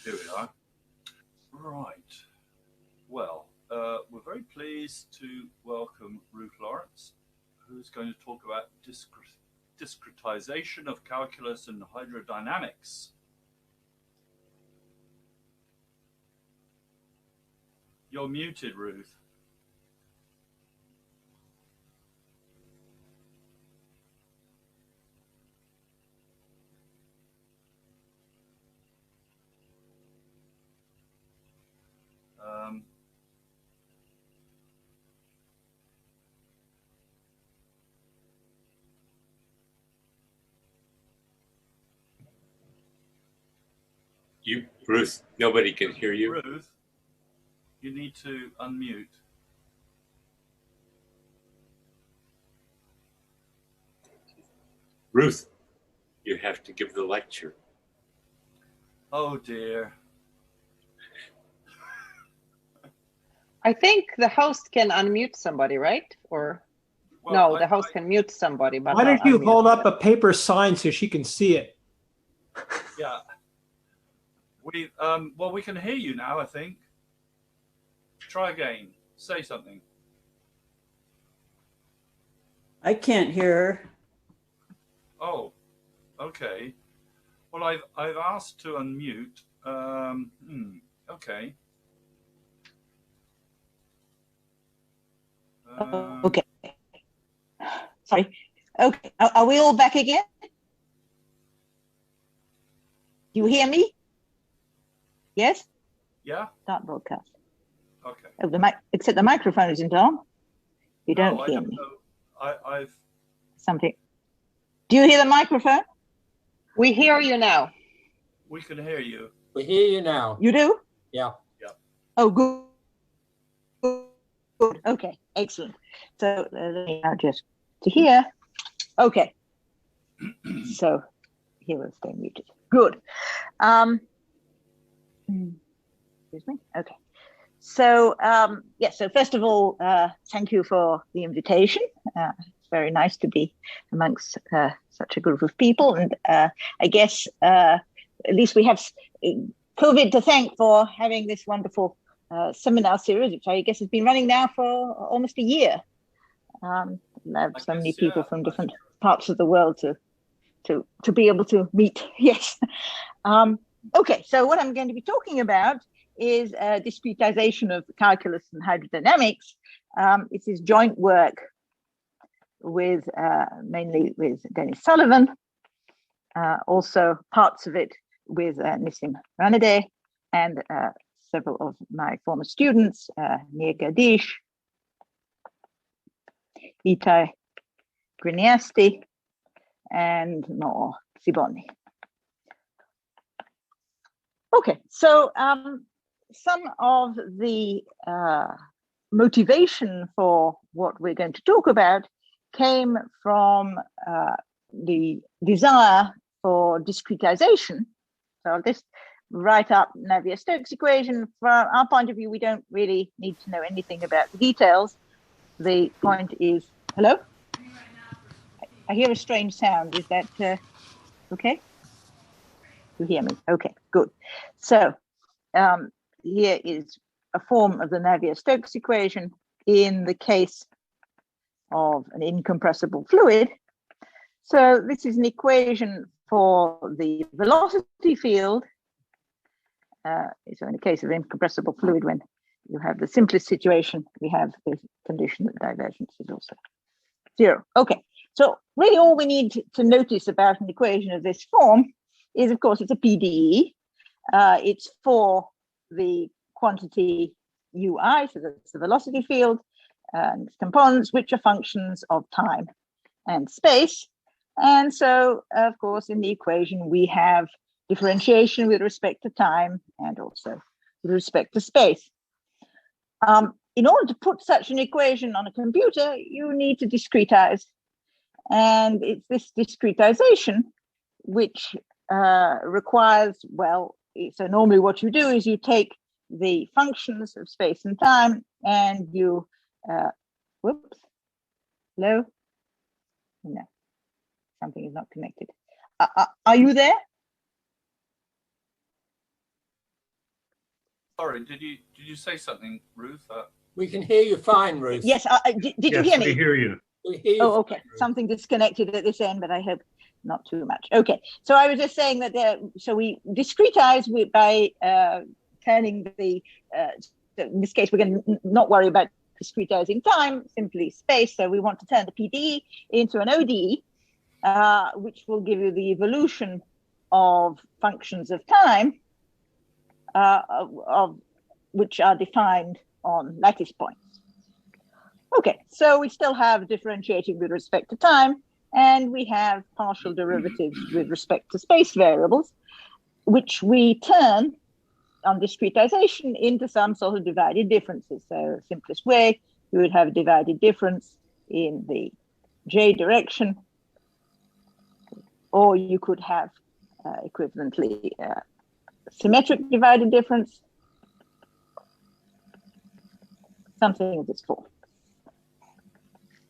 Here we are. Right. Well, we're very pleased to welcome Ruth Laurence, who's going to talk about discretization of calculus and hydrodynamics. You're muted, Ruth. Um, Ruth, nobody can hear you. Ruth, you need to unmute. Ruth, you have to give the lecture. Oh dear. I think the host can unmute somebody, right? Or well, no, the host can mute somebody. But why don't you hold up a paper sign so she can see it? Yeah. Well, we can hear you now, I think. Try again. Say something. I can't hear her. Oh, okay. Well, I've asked to unmute. Okay. Okay. Sorry. Okay. Are we all back again? Do you hear me? Yes? Yeah? Start broadcast. Okay. Oh, except the microphone isn't on. You don't hear me. I've something. Do you hear the microphone? We hear you now. We can hear you. We hear you now. You do? Yeah. Yeah. Oh, good. Good. Okay. Excellent. So let me now just to hear. Okay. So here we'll stay muted. Good. Excuse me. Okay. So so first of all, thank you for the invitation. It's very nice to be amongst such a group of people, and I guess at least we have COVID to thank for having this wonderful seminar series, which I guess has been running now for almost a year. I have so many people from different parts of the world to be able to meet. Yes. Okay, so what I'm going to be talking about is discretization of calculus and hydrodynamics. It is joint work with mainly with Dennis Sullivan, also parts of it with Nissim Ranade and several of my former students, Nir Gadish, Itai Griniasti, and Noor Siboni. Okay, so some of the motivation for what we're going to talk about came from the desire for discretization. So I'll just write up Navier-Stokes equation. From our point of view, we don't really need to know anything about the details. The point is, hello? I hear a strange sound. Is that okay? You hear me? Okay, good. So here is a form of the Navier-Stokes equation in the case of an incompressible fluid. So this is an equation for the velocity field. So in the case of incompressible fluid, when you have the simplest situation, we have the condition that divergence is also 0. Okay, so really all we need to notice about an equation of this form is, of course, it's a PDE. It's for the quantity ui, so that's the velocity field, and its components, which are functions of time and space. And so, of course, in the equation, we have differentiation with respect to time and also with respect to space. In order to put such an equation on a computer, you need to discretize. And it's this discretization which requires, well, so normally what you do is you take the functions of space and time and you, whoops, hello? No, something is not connected. Are you there? Sorry, did you say something, Ruth? We can hear you fine, Ruth. Yes, did you Yes, hear we me? hear you. We hear you Oh, fine, okay. Ruth. Something disconnected at this end, but I hope not too much. Okay, so I was just saying that so we discretize by turning the. So in this case, we're going to not worry about discretizing time, simply space. So we want to turn the PDE into an ODE, which will give you the evolution of functions of time, of which are defined on lattice points. Okay, so we still have differentiating with respect to time, and we have partial derivatives with respect to space variables, which we turn on discretization into some sort of divided differences. So simplest way, you would have a divided difference in the J direction, or you could have equivalently symmetric divided difference, something of this form.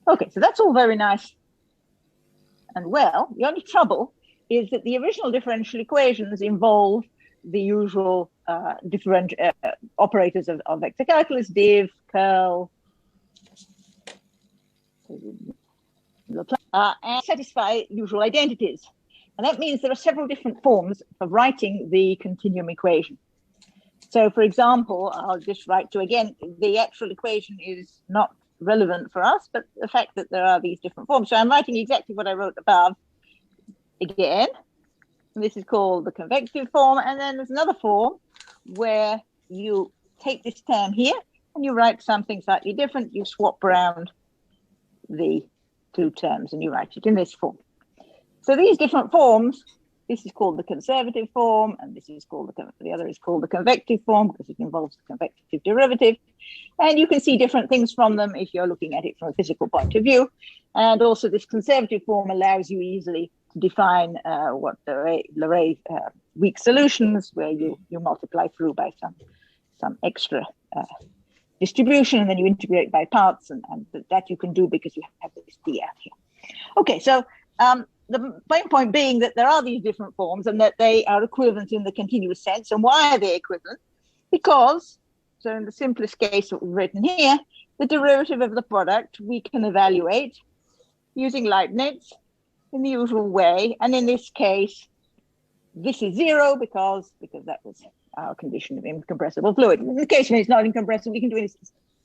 Okay, so that's all very nice and well. The only trouble is that the original differential equations involve the usual different operators of vector calculus, div, curl, and satisfy usual identities. And that means there are several different forms of writing the continuum equation. So for example, I'll just write to, again, the actual equation is not relevant for us, but the fact that there are these different forms. So I'm writing exactly what I wrote above again. This is called the convective form. And then there's another form where you take this term here and you write something slightly different. You swap around the two terms and you write it in this form. So these different forms, this is called the conservative form, and this is called the other is called the convective form because it involves the convective derivative. And you can see different things from them if you're looking at it from a physical point of view. And also this conservative form allows you easily to define what the Laurent weak solutions, where you multiply through by some extra distribution, and then you integrate by parts, and that you can do because you have this D out here. Okay, so the main point being that there are these different forms and that they are equivalent in the continuous sense. And why are they equivalent? Because, so in the simplest case that we've written here, the derivative of the product we can evaluate using Leibniz in the usual way. And in this case, this is zero because that was our condition of incompressible fluid. In the case when it's not incompressible, we can do a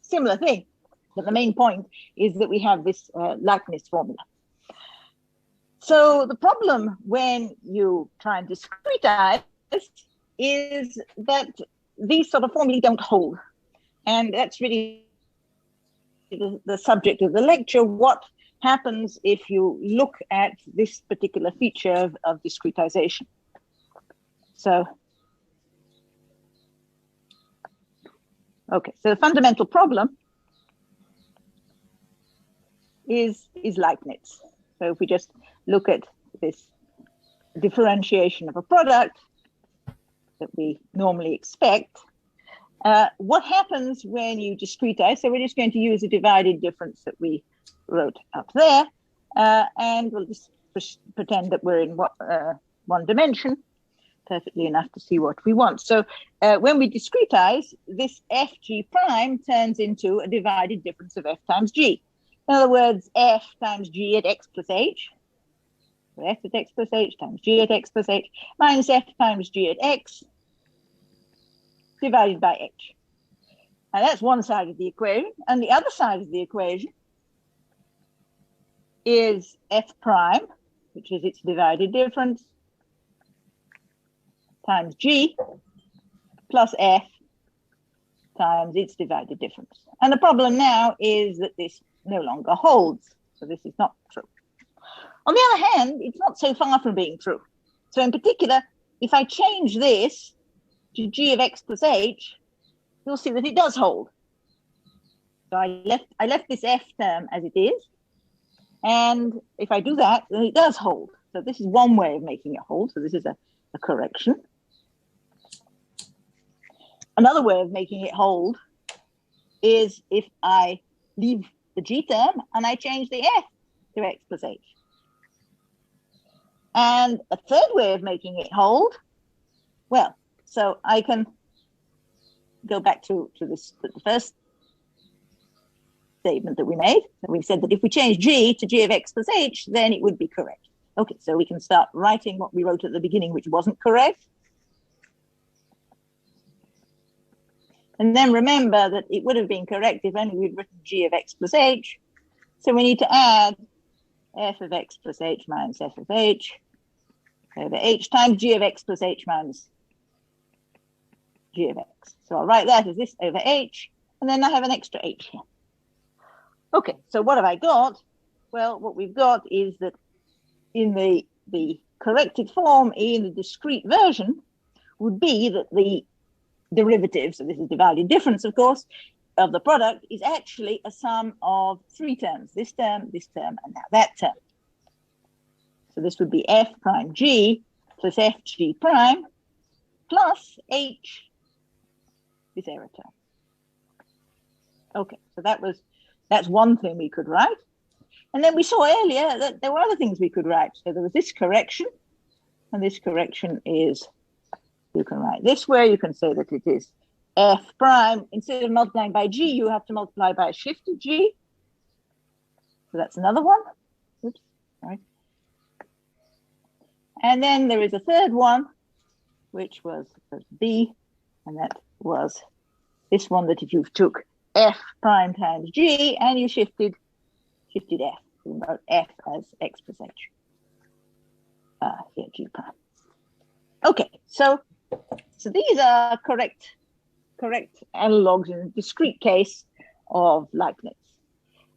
similar thing. But the main point is that we have this Leibniz formula. So the problem when you try and discretize is that these sort of formulae don't hold. And that's really the subject of the lecture. What happens if you look at this particular feature of discretization? So, okay, so the fundamental problem is Leibniz. So if we just look at this differentiation of a product that we normally expect, what happens when you discretize? So we're just going to use a divided difference that we wrote up there, and we'll just pretend that we're in one dimension, perfectly enough to see what we want. So when we discretize, this fg prime turns into a divided difference of f times g. In other words, f times g at x plus h, so f at x plus h times g at x plus h, minus f times g at x divided by h. And that's one side of the equation. And the other side of the equation is f prime, which is its divided difference, times g plus f times its divided difference. And the problem now is that this no longer holds. So this is not true. On the other hand, it's not so far from being true. So in particular, if I change this to g of x plus h, you'll see that it does hold. So I left this f term as it is. And if I do that, then it does hold. So this is one way of making it hold. So this is a correction. Another way of making it hold is if I leave the g term and I change the f to x plus h. And a third way of making it hold, well, so I can go back to the first statement that we made. We said that if we change g to g of x plus h, then it would be correct. Okay, so we can start writing what we wrote at the beginning, which wasn't correct. And then remember that it would have been correct if only we'd written g of x plus h. So we need to add f of x plus h minus f of h over h times g of x plus h minus g of x. So I'll write that as this over h, and then I have an extra h here. Okay, so what have I got? Well, what we've got is that in the corrected form in the discrete version would be that the derivative, so this is divided difference, of course, of the product is actually a sum of three terms, this term, and now that term. So this would be f prime g plus f g prime plus h, this error term. Okay, so that's one thing we could write. And then we saw earlier that there were other things we could write. So there was this correction, and this correction is, you can write this way, you can say that it is f prime, instead of multiplying by g, you have to multiply by a shifted g. So that's another one. Oops, sorry. And then there is a third one, which was b, and that was this one, that if you took f prime times g and you shifted f, you wrote f as x plus h. Here, g prime. Okay, so these are correct analogs in a discrete case of Leibniz,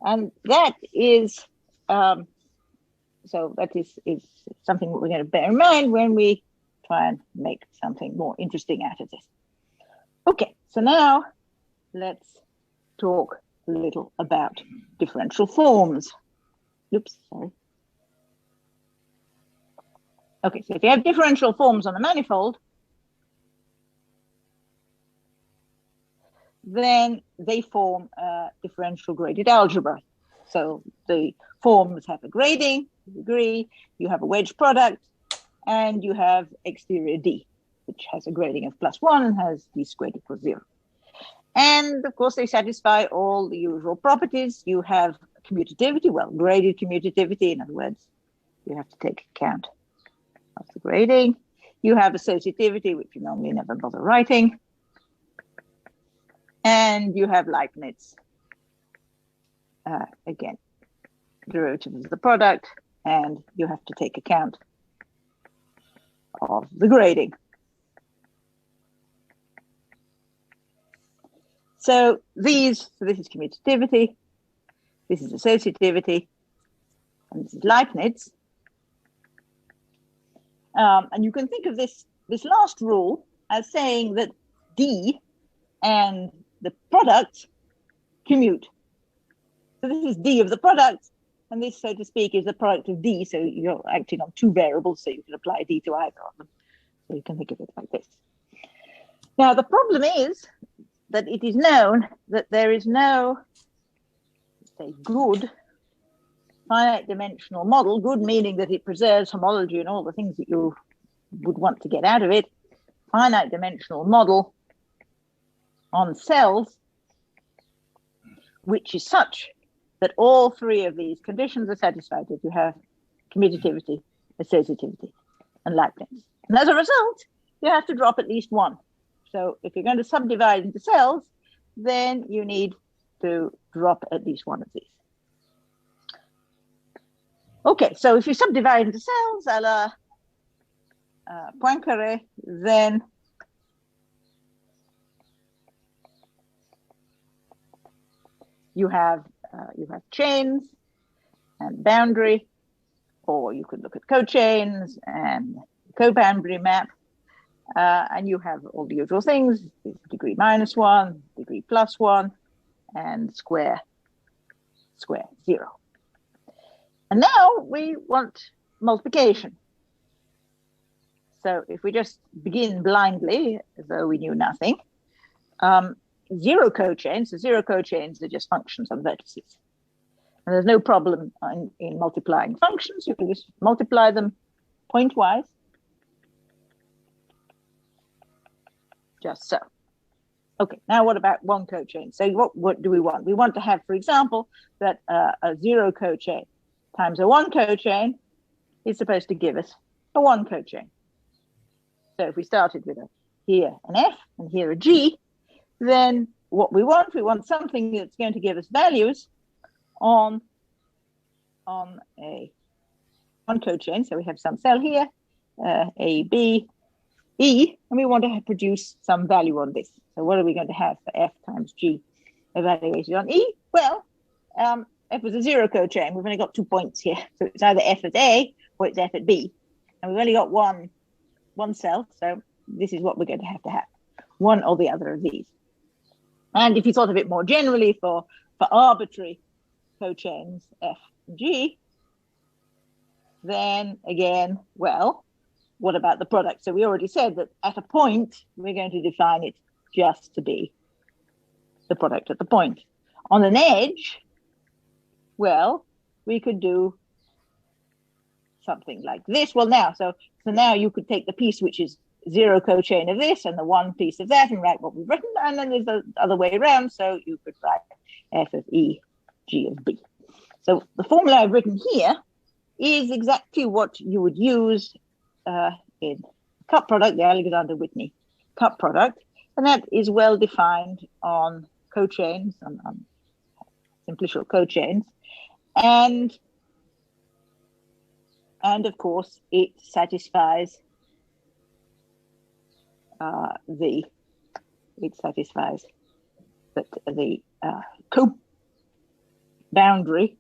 and that is so that is something that we're going to bear in mind when we try and make something more interesting out of this. Okay, so now let's talk a little about differential forms. Oops, sorry. Okay, so if you have differential forms on a manifold, then they form a differential graded algebra. So the forms have a grading, degree, you have a wedge product, and you have exterior D, which has a grading of +1 and has D squared equals 0. And of course, they satisfy all the usual properties. You have commutativity, well, graded commutativity. In other words, you have to take account of the grading. You have associativity, which you normally never bother writing. And you have Leibniz, again, derivative of the product, and you have to take account of the grading. So this is commutativity, this is associativity, and this is Leibniz. And you can think of this last rule as saying that D and the product commute. So this is D of the product, and this, so to speak, is the product of D. So you're acting on two variables, so you can apply D to either of them. So you can think of it like this. Now, the problem is that it is known that there is no, say, good finite dimensional model, good meaning that it preserves homology and all the things that you would want to get out of it, finite dimensional model on cells, which is such that all three of these conditions are satisfied if you have commutativity, associativity, and Leibniz. And as a result, you have to drop at least one. So if you're going to subdivide into cells, then you need to drop at least one of these. Okay, so if you subdivide into cells a la Poincaré, then you have chains and boundary, or you could look at cochains and co-boundary map, and you have all the usual things: degree -1, degree +1, and square 0. And now we want multiplication. So if we just begin blindly, as though we knew nothing, zero cochains, so zero cochains are just functions of vertices. And there's no problem in multiplying functions. You can just multiply them pointwise, just so. Okay, now what about one cochain? So what do we want? We want to have, for example, that a 0 cochain times a 1 cochain is supposed to give us a 1 cochain. So if we started with here an F and here a G, then what we want something that's going to give us values on a 1 cochain. So we have some cell here, A, B, E, and we want to produce some value on this. So what are we going to have for F times G evaluated on E? Well, F was a 0 cochain. We've only got 2 points here. So it's either F at A or it's F at B. And we've only got one cell. So this is what we're going to have, one or the other of these. And if you thought of it more generally for arbitrary cochains F and G, then again, well, what about the product? So we already said that at a point, we're going to define it just to be the product at the point. On an edge, well, we could do something like this. Well, so now you could take the piece which is 0 cochain of this and the 1 piece of that and write what we've written, and then there's the other way around. So you could write F of E, G of B. So the formula I've written here is exactly what you would use in cup product, the Alexander-Whitney cup product, and that is well defined on cochains, on simplicial cochains, and of course it satisfies that the co-boundary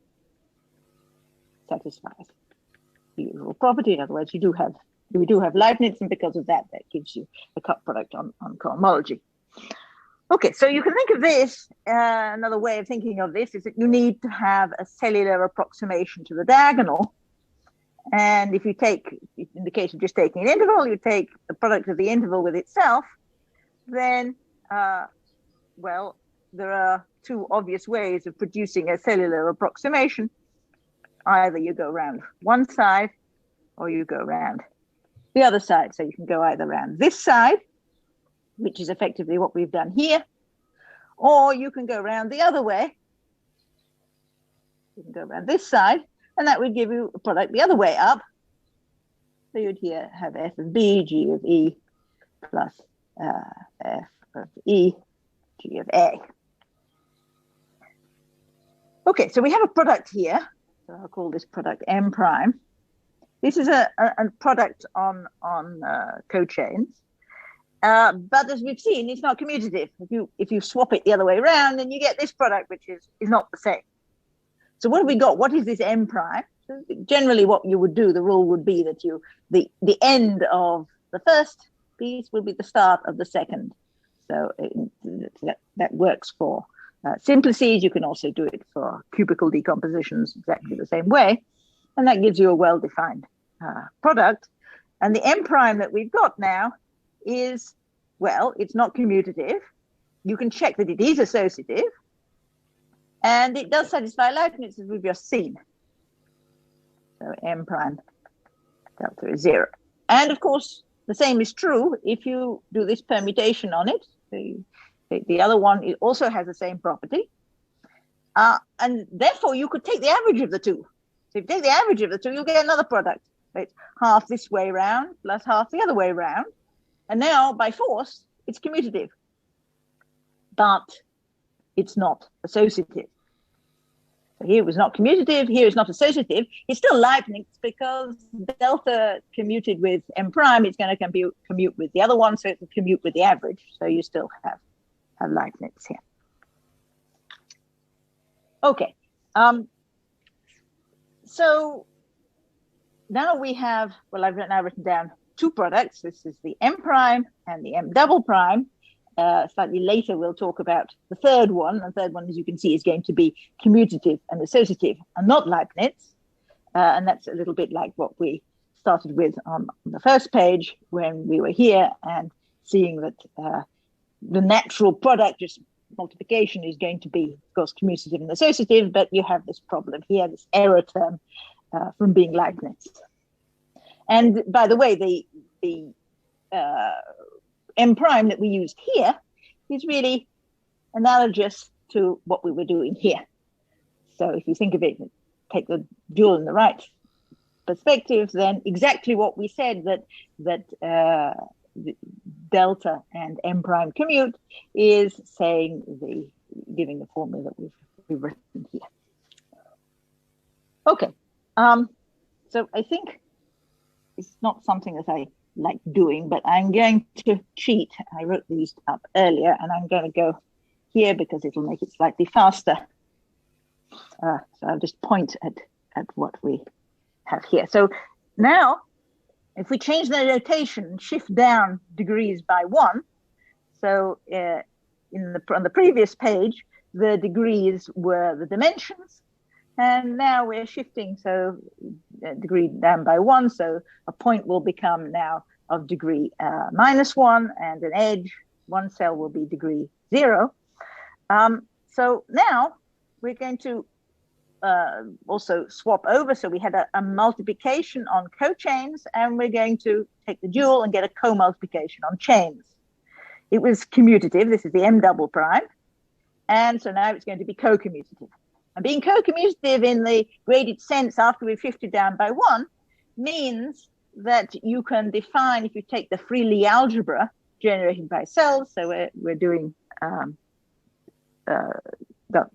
satisfies the usual property. In other words, we do have Leibniz, and because of that gives you a cup product on cohomology. Okay, so you can think of this, another way of thinking of this is that you need to have a cellular approximation to the diagonal. And if you take, in the case of just taking an interval, you take the product of the interval with itself, then, well, there are 2 obvious ways of producing a cellular approximation. Either you go around one side or you go around the other side. So you can go either around this side, which is effectively what we've done here, or you can go around the other way. You can go around this side, and that would give you a product the other way up. So you'd here have F of B, G of E, plus F of E, G of A. Okay, so we have a product here. So I'll call this product M prime. This is a product on cochains. But as we've seen, it's not commutative. If you swap it the other way around, then you get this product, which is not the same. So what have we got? What is this M prime? So generally, what you would do, the rule would be that the end of the first piece will be the start of the second. So that works for simplices. You can also do it for cubical decompositions exactly the same way. And that gives you a well-defined product. And the M prime that we've got now is, well, it's not commutative. You can check that it is associative. And it does satisfy Leibniz, as we've just seen. So M prime delta is 0. And of course, the same is true if you do this permutation on it. The other one, it also has the same property. And therefore, you could take the average of the 2. So if you take the average of the 2, you'll get another product. So it's half this way round plus half the other way round. And now, by force, it's commutative. But it's not associative. So here it was not commutative, here it's not associative. It's still Leibniz because delta commuted with M prime, it's going to commute with the other one, so it will commute with the average. So you still have Leibniz here. Okay. So now we have, well, I've now written down 2 products. This is the M prime and the M double prime. Slightly later, we'll talk about the third one. The third one, as you can see, is going to be commutative and associative and not Leibniz. And that's a little bit like what we started with on the first page when we were here and seeing that the natural product, just multiplication, is going to be, of course, commutative and associative, but you have this problem here, this error term from being Leibniz. And by the way, the M prime that we used here is really analogous to what we were doing here. So if you think of it, take the dual in the right perspective, then exactly what we said, that delta and m prime commute is saying giving the formula that we've written here. Okay, so I think it's not something that I like doing, but I'm going to cheat. I wrote these up earlier, and I'm going to go here because it'll make it slightly faster. So I'll just point at what we have here. So now, if we change the notation, shift down degrees by 1. So on the previous page, the degrees were the dimensions, and now we're shifting, so degree down by 1. So a point will become now of degree -1, and an edge, one cell will be degree 0. So now we're going to also swap over. So we had a multiplication on cochains, and we're going to take the dual and get a co-multiplication on chains. It was commutative. This is the m double prime. And so now it's going to be co-commutative. And being co-commutative in the graded sense after we've shifted down by 1 means that you can define, if you take the free Lie algebra generated by cells, so we're doing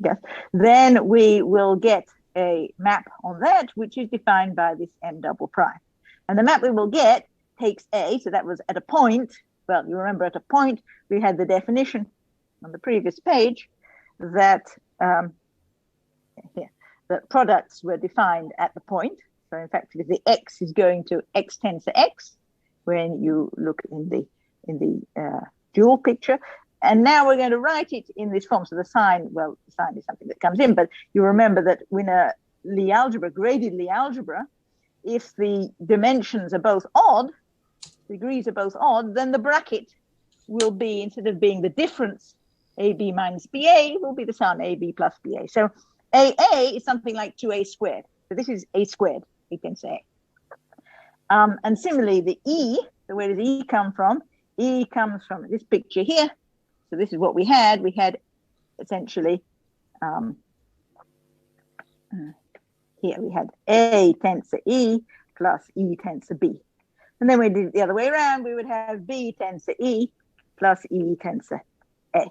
yes, then we will get a map on that, which is defined by this m double prime. And the map we will get takes A, so that was at a point. Well, you remember at a point, we had the definition on the previous page that that products were defined at the point. So in fact, if the x is going to x tensor x, when you look in the dual picture. And now we're going to write it in this form. So the sign, well, the sign is something that comes in, but you remember that in a Lie algebra, graded Lie algebra, if the dimensions are both odd, degrees are both odd, then the bracket will be, instead of being the difference, AB minus BA, will be the sum AB plus BA. So AA is something like 2A squared. So this is A squared, we can say. And similarly, the E, so where does E come from? E comes from this picture here. So this is what we had. We had essentially, here we had A tensor E plus E tensor B. And then we did it the other way around. We would have B tensor E plus E tensor A.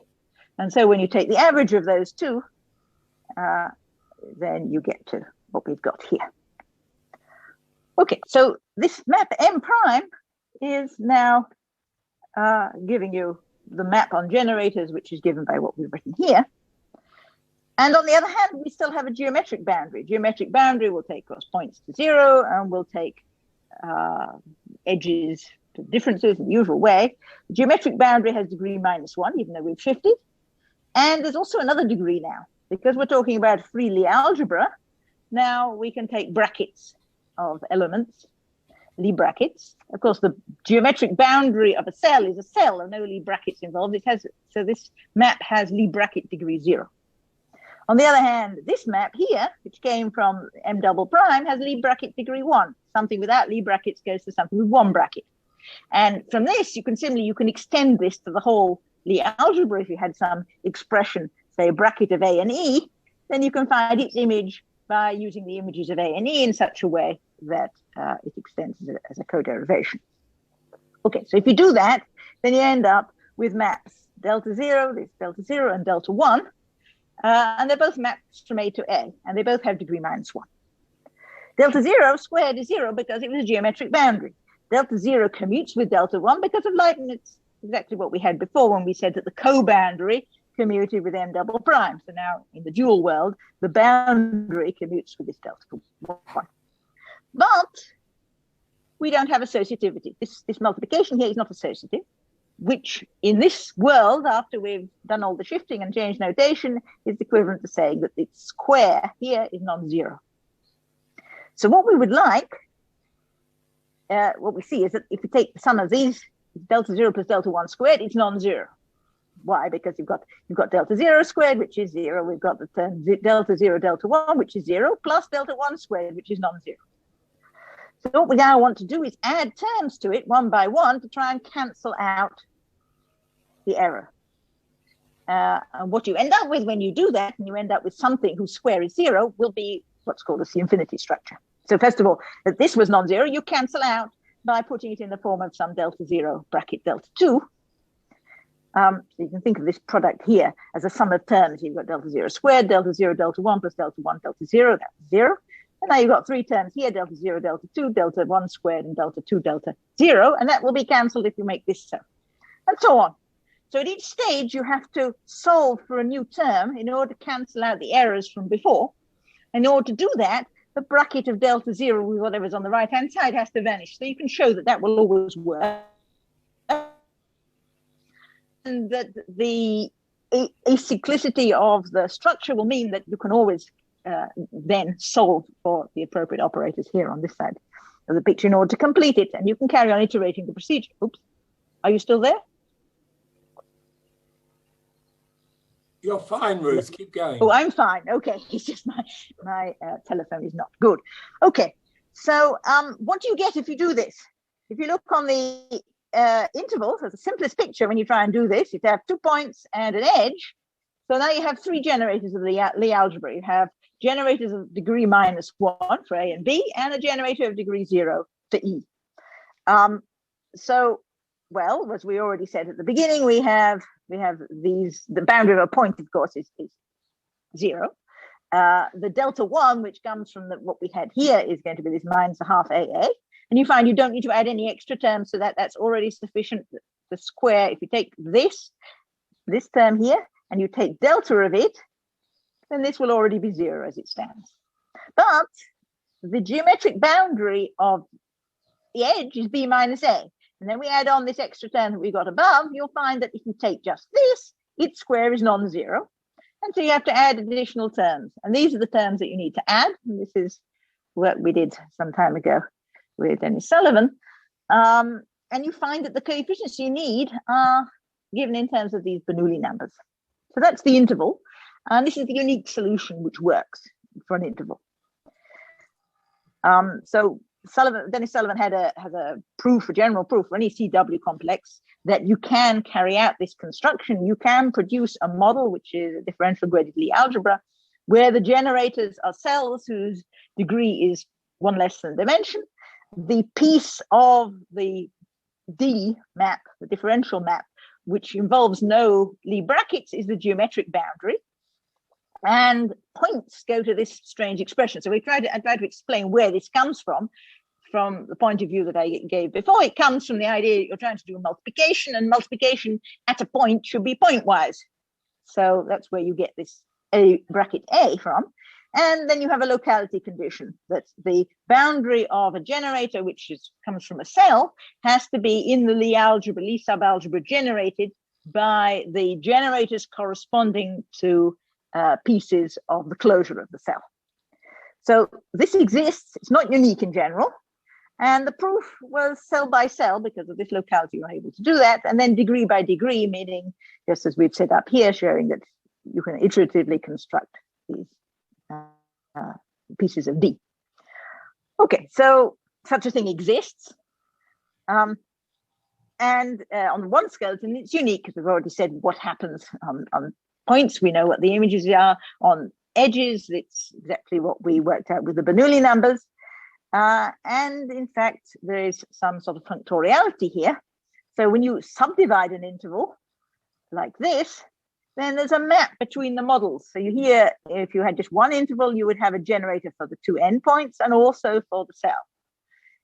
And so when you take the average of those two, then you get to what we've got here. Okay, so this map M prime is now giving you the map on generators, which is given by what we've written here. And on the other hand, we still have a geometric boundary. Geometric boundary will take cross points to 0, and will take edges to differences in the usual way. The geometric boundary has degree -1, even though we've shifted. And there's also another degree now, because we're talking about free Lie algebra. Now we can take brackets of elements, Lie brackets. Of course, the geometric boundary of a cell is a cell, there are no Lie brackets involved. It has, so this map has Lie bracket degree 0. On the other hand, this map here, which came from M double prime, has Lie bracket degree 1. Something without Lie brackets goes to something with 1 bracket. And from this, you can extend this to the whole Lie algebra. If you had some expression, say a bracket of A and E, then you can find its image by using the images of A and E in such a way that it extends as a co-derivation. Okay, so if you do that, then you end up with maps delta 0, this delta 0 and delta 1, and they're both maps from A to A, and they both have degree -1. Delta 0 squared is 0 because it was a geometric boundary. Delta 0 commutes with delta 1 because of Leibniz, exactly what we had before when we said that the co-boundary commuted with M double prime. So now in the dual world, the boundary commutes with this delta 1. But we don't have associativity. This multiplication here is not associative, which in this world, after we've done all the shifting and changed notation, is equivalent to saying that its square here is non-zero. So what we would like, what we see is that if we take the sum of these, delta 0 plus delta 1 squared, it's non-zero. Why? Because you've got delta 0 squared, which is 0. We've got the term delta 0 delta 1, which is 0, plus delta 1 squared, which is non-zero. So what we now want to do is add terms to it one by one to try and cancel out the error. And what you end up with when you do that, and you end up with something whose square is 0, will be what's called a C-infinity structure. So first of all, that this was non-zero, you cancel out by putting it in the form of some delta 0 bracket delta 2. So you can think of this product here as a sum of terms. You've got delta 0 squared, delta 0, delta 1 plus delta 1, delta 0, that's 0. And now you've got 3 terms here, delta 0, delta 2, delta 1 squared, and delta 2, delta 0. And that will be cancelled if you make this so. And so on. So at each stage, you have to solve for a new term in order to cancel out the errors from before. In order to do that, the bracket of delta 0 with whatever's on the right-hand side has to vanish. So you can show that that will always work. And that the acyclicity of the structure will mean that you can always then solve for the appropriate operators here on this side of the picture in order to complete it. And you can carry on iterating the procedure. Oops. Are you still there? You're fine, Ruth. Keep going. Oh, I'm fine. Okay. It's just my telephone is not good. Okay. So what do you get if you do this? If you look on the intervals, as the simplest picture when you try and do this, you have 2 points and an edge. So now you have 3 generators of the Lie algebra. You have generators of degree -1 for A and B, and a generator of degree 0 for E. So, well, as we already said at the beginning, we have these, the boundary of a point, of course, is 0. The delta 1, which comes from what we had here, is going to be this -1/2 AA. And you find you don't need to add any extra terms, so that's already sufficient. The square, if you take this term here, and you take delta of it, then this will already be 0 as it stands. But the geometric boundary of the edge is B minus A. And then we add on this extra term that we got above, you'll find that if you take just this, its square is non-zero. And so you have to add additional terms. And these are the terms that you need to add. And this is what we did some time ago with Dennis Sullivan. And you find that the coefficients you need are given in terms of these Bernoulli numbers. So that's the interval. And this is the unique solution which works for an interval. So Dennis Sullivan has a proof, a general proof for any CW complex that you can carry out this construction. You can produce a model, which is a differential graded Lie algebra, where the generators are cells whose degree is 1 less than dimension. The piece of the D map, the differential map, which involves no Lie brackets, is the geometric boundary. And points go to this strange expression. So I tried to explain where this comes from the point of view that I gave before. It comes from the idea that you're trying to do multiplication, and multiplication at a point should be pointwise. So that's where you get this A bracket A from. And then you have a locality condition that the boundary of a generator, which comes from a cell, has to be in the Lie algebra, Lie subalgebra, generated by the generators corresponding to pieces of the closure of the cell. So this exists. It's not unique in general. And the proof was cell by cell because of this locality. You're able to do that. And then degree by degree, meaning just as we've set up here, showing that you can iteratively construct these pieces of D. Okay, so such a thing exists. And on one skeleton, it's unique because we've already said what happens on points. We know what the images are. On edges, it's exactly what we worked out with the Bernoulli numbers. And in fact, there is some sort of functoriality here. So when you subdivide an interval like this, then there's a map between the models. So you here, if you had just one interval, you would have a generator for the 2 endpoints and also for the cell.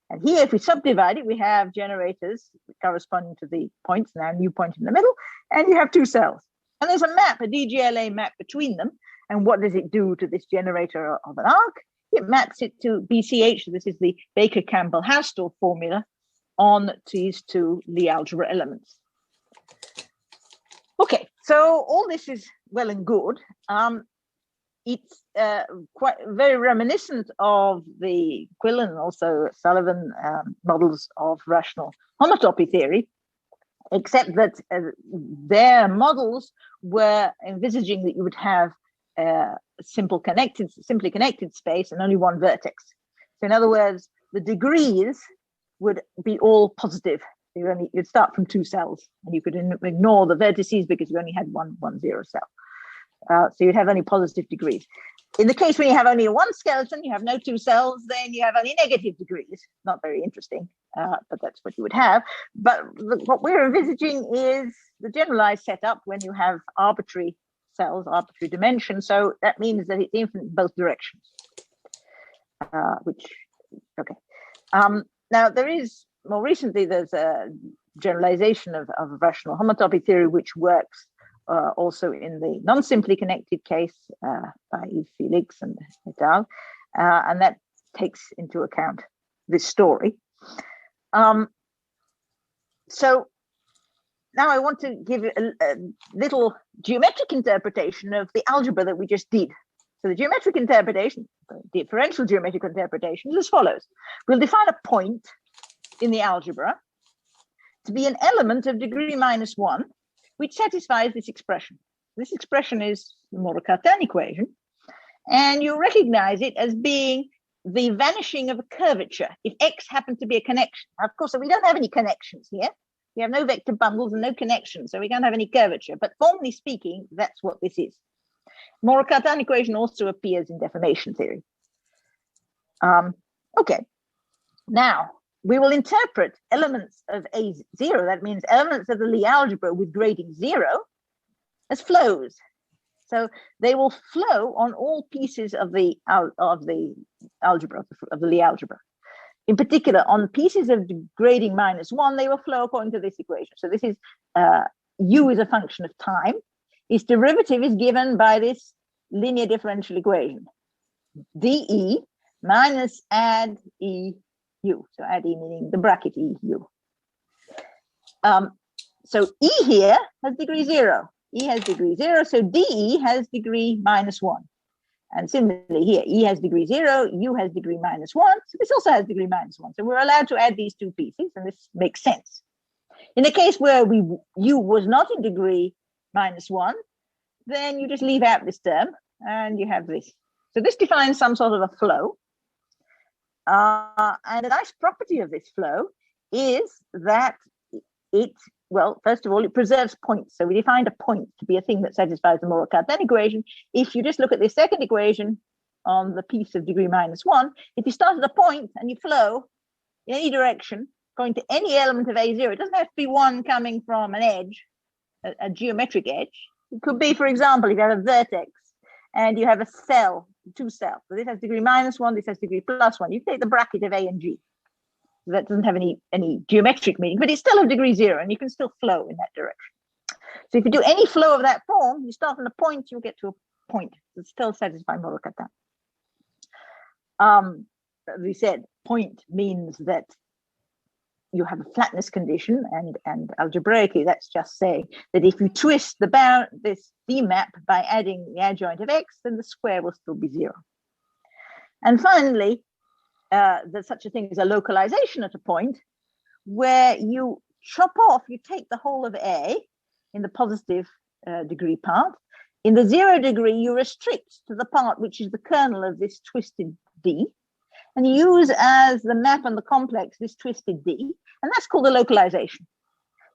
And here, if we subdivide it, we have generators corresponding to the points, now a new point in the middle, and you have 2 cells. And there's a map, a DGLA map between them. And what does it do to this generator of an arc? It maps it to BCH. This is the Baker-Campbell-Hausdorff formula on these 2 Lie algebra elements. Okay, so all this is well and good. It's quite very reminiscent of the Quillen and also Sullivan models of rational homotopy theory, except that their models were envisaging that you would have simply connected space and only one vertex. So in other words, the degrees would be all positive You'd start from 2 cells, and you could ignore the vertices because you only had one 0 cell. So you'd have only positive degrees. In the case when you have only one skeleton, you have no 2 cells, then you have only negative degrees. Not very interesting, but that's what you would have. But what we're envisaging is the generalized setup when you have arbitrary cells, arbitrary dimensions. So that means that it's infinite in both directions. Now there is, more recently, there's a generalization of rational homotopy theory, which works also in the non-simply connected case by Yves Felix and et al. And that takes into account this story. So now I want to give a little geometric interpretation of the algebra that we just did. So the geometric interpretation, differential geometric interpretation, is as follows. We'll define a point in the algebra to be an element of degree -1, which satisfies this expression. This expression is the Moore-Cartan equation, and you recognize it as being the vanishing of a curvature if x happened to be a connection. Now, of course, we don't have any connections here. We have no vector bundles and no connections, so we don't have any curvature. But formally speaking, that's what this is. Moore-Cartan equation also appears in deformation theory. Okay, now we will interpret elements of A0, that means elements of the Lie algebra with grading 0, as flows. So they will flow on all pieces of the algebra, of the Lie algebra. In particular, on pieces of grading -1, they will flow according to this equation. So this is u is a function of time. Its derivative is given by this linear differential equation, dE minus add E u. So add E meaning the bracket E u. So E here has degree 0. E has degree 0, so dE has degree -1. And similarly here, E has degree 0, U has degree -1, so this also has degree -1. So we're allowed to add these two pieces, and this makes sense. In the case where U was not in degree -1, then you just leave out this term, and you have this. So this defines some sort of a flow. And a nice property of this flow is that well, first of all, it preserves points. So we defined a point to be a thing that satisfies the Moore-Cartan equation. If you just look at this second equation on the piece of degree -1, if you start at a point and you flow in any direction, going to any element of A0, it doesn't have to be one coming from an edge, a geometric edge. It could be, for example, if you have a vertex and you have a cell, 2 cells. So this has degree -1, this has degree +1. You take the bracket of A and G. So that doesn't have any geometric meaning, but it's still of degree 0, and you can still flow in that direction. So if you do any flow of that form, you start from a point, you'll get to a point that still satisfies Moore-Cartan. As we said, point means that you have a flatness condition, and algebraically, that's just saying that if you twist this D map by adding the adjoint of x, then the square will still be 0. And finally, there's such a thing as a localization at a point where you chop off, you take the whole of A in the positive degree part. In the 0 degree, you restrict to the part which is the kernel of this twisted D, and you use as the map on the complex this twisted D, and that's called a localization.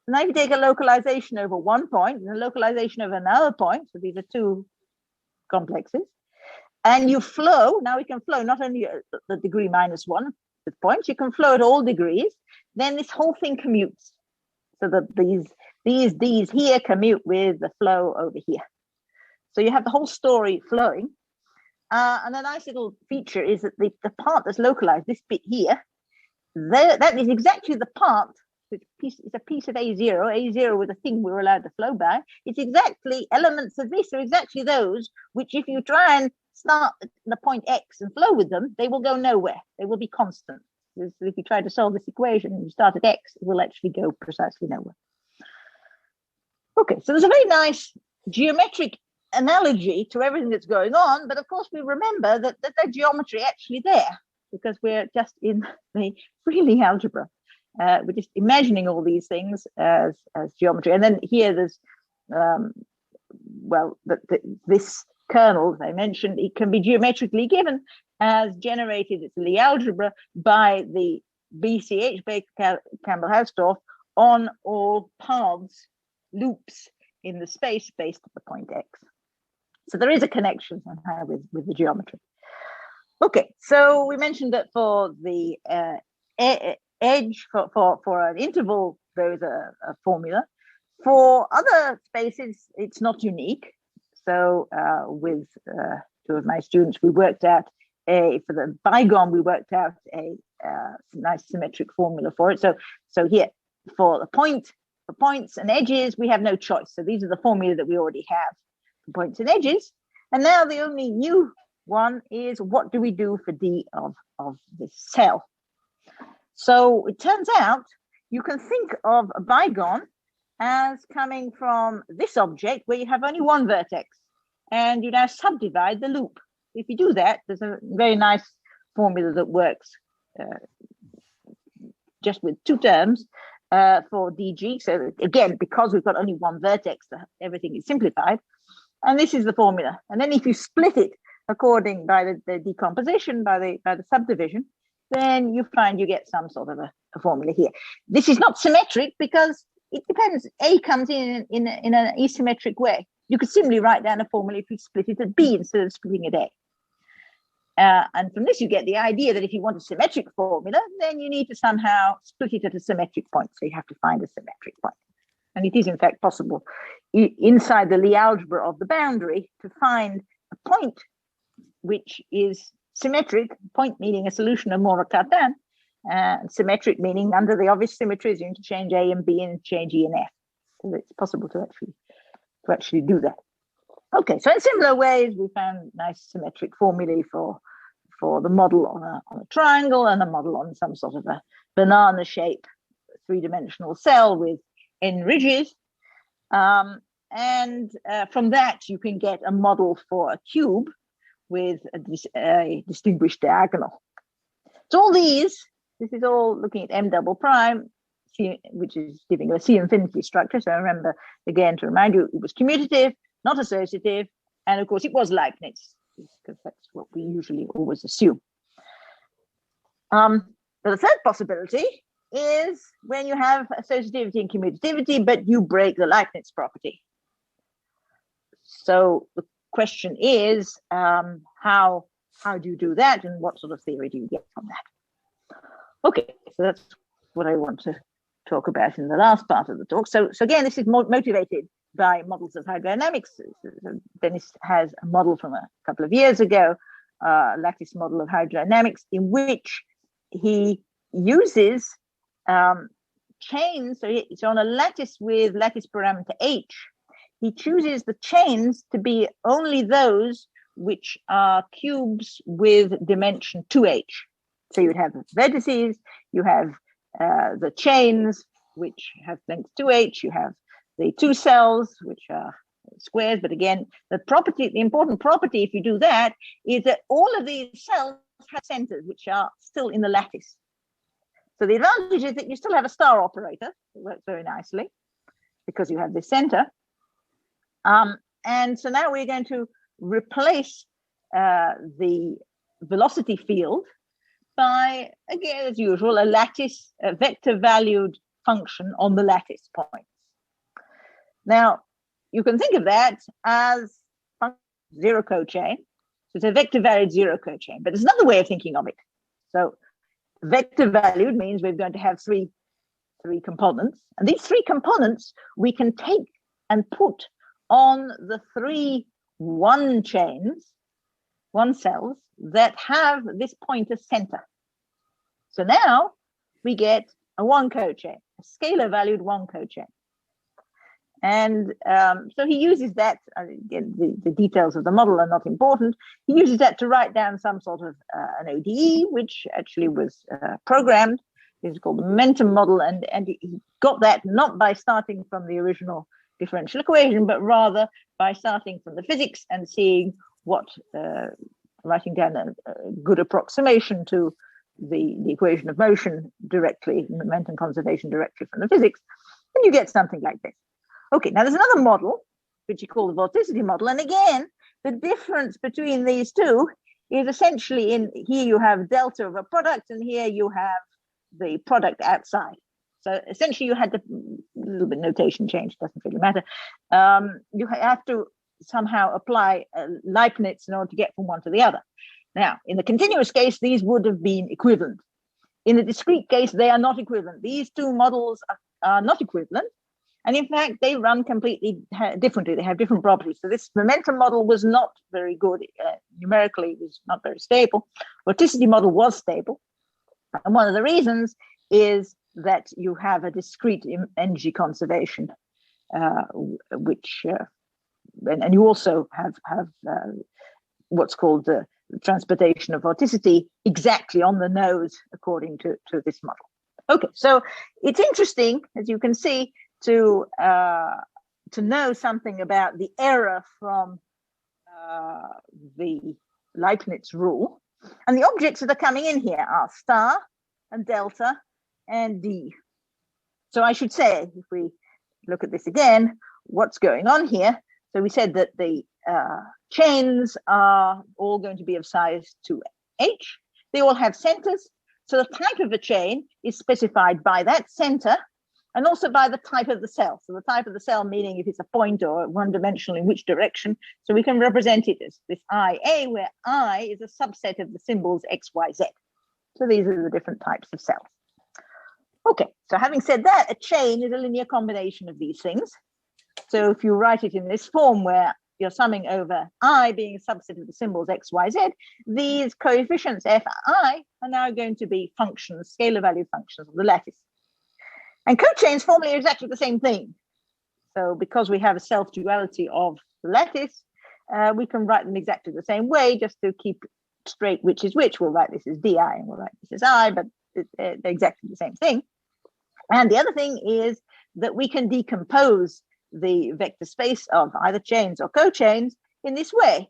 So now if you take a localization over one point and a localization over another point, so these are two complexes, and you flow, now we can flow not only at the degree -1 with points, you can flow at all degrees, then this whole thing commutes. So that these D's here commute with the flow over here. So you have the whole story flowing. And a nice little feature is that the part that's localized, this bit here, that is exactly the part, it's a piece of A0 with a thing we're allowed to flow by. It's exactly, elements of this are exactly those which if you try and start at the point X and flow with them, they will go nowhere. They will be constant. So if you try to solve this equation and you start at X, it will actually go precisely nowhere. Okay, so there's a very nice geometric analogy to everything that's going on, but of course we remember that geometry actually there, because we're just in the really algebra. We're just imagining all these things as geometry. And then here there's, this kernel, as I mentioned, it can be geometrically given as generated, it's the algebra, by the BCH, Baker-Campbell-Hausdorff, on all paths, loops in the space based at the point X. So there is a connection somehow with the geometry. Okay, so we mentioned that for the edge, for an interval, there is a formula. For other spaces, it's not unique. So with two of my students, we worked out for the bygone, we worked out a nice symmetric formula for it. So here, for the for points and edges, we have no choice. So these are the formula that we already have for points and edges. And now the only new one is, what do we do for D of this cell? So it turns out you can think of a bygone as coming from this object where you have only one vertex, and you now subdivide the loop. If you do that, there's a very nice formula that works just with two terms for DG. So again, because we've got only one vertex, everything is simplified. And this is the formula. And then if you split it according by the decomposition, by the subdivision, then you find you get some sort of a formula here. This is not symmetric because it depends. A comes in an asymmetric way. You could simply write down a formula if you split it at B instead of splitting it A. And from this, you get the idea that if you want a symmetric formula, then you need to somehow split it at a symmetric point. So you have to find a symmetric point. And it is, in fact, possible inside the Lie algebra of the boundary to find a point which is symmetric, point meaning a solution of Moore-Cartan, symmetric meaning under the obvious symmetries, you interchange A and B and interchange E and F. So it's possible to actually do that. Okay, so in similar ways, we found nice symmetric formulae for the model on a triangle and a model on some sort of a banana shape, three-dimensional cell with n ridges. And from that, you can get a model for a cube with a distinguished diagonal. So all this is all looking at M double prime, which is giving a C infinity structure. So remember, again, to remind you, it was commutative, not associative, and of course it was Leibniz, because that's what we usually always assume. But the third possibility is when you have associativity and commutativity, but you break the Leibniz property. So the question is, how do you do that, and what sort of theory do you get from that? Okay, so that's what I want to talk about in the last part of the talk. So again, this is motivated by models of hydrodynamics. Dennis has a model from a couple of years ago, a lattice model of hydrodynamics, in which he uses chains. So it's on a lattice with lattice parameter h. He chooses the chains to be only those which are cubes with dimension 2h. So you would have vertices, you have the chains which have length 2h, you have the two cells which are squares, but again, the important property, if you do that, is that all of these cells have centers which are still in the lattice. So the advantage is that you still have a star operator. It works very nicely because you have this center. And so now we're going to replace the velocity field by, again, as usual, a lattice, a vector valued function on the lattice points. Now, you can think of that as zero cochain. So it's a vector valued zero cochain, but there's another way of thinking of it. So vector valued means we're going to have three components, and these three components we can take and put on the three one chains, one cells that have this point as center. So now we get a one cochain, a scalar valued one cochain. And so he uses that, again, the details of the model are not important. He uses that to write down some sort of an ODE, which actually was programmed. It's called the momentum model. And he got that not by starting from the original differential equation, but rather by starting from the physics and seeing what, writing down a good approximation to the equation of motion directly, momentum conservation directly from the physics. And you get something like this. Okay, now there's another model, which you call the vorticity model. And again, the difference between these two is essentially in here you have delta of a product, and here you have the product outside. So essentially you had a little bit notation change, doesn't really matter. You have to somehow apply Leibniz in order to get from one to the other. Now, in the continuous case, these would have been equivalent. In the discrete case, they are not equivalent. These two models are not equivalent. And in fact, they run completely differently. They have different properties. So this momentum model was not very good. Numerically, it was not very stable. Vorticity model was stable. And one of the reasons is that you have a discrete energy conservation, and you also have what's called the transportation of vorticity exactly on the nose according to this model. Okay, so it's interesting, as you can see, to know something about the error from the Leibniz rule. And the objects that are coming in here are star and delta and D. So I should say, if we look at this again, what's going on here? So we said that the chains are all going to be of size 2h. They all have centers. So the type of a chain is specified by that center and also by the type of the cell. So the type of the cell, meaning if it's a point or one-dimensional in which direction. So we can represent it as this IA, where I is a subset of the symbols X, Y, Z. So these are the different types of cells. Okay, so having said that, a chain is a linear combination of these things. So if you write it in this form where you're summing over I being a subset of the symbols X, Y, Z, these coefficients Fi are now going to be functions, scalar value functions of the lattice. And cochains formally are exactly the same thing. So because we have a self-duality of the lattice, we can write them exactly the same way, just to keep straight which is which. We'll write this as Di and we'll write this as I, but they're exactly the same thing. And the other thing is that we can decompose the vector space of either chains or cochains in this way,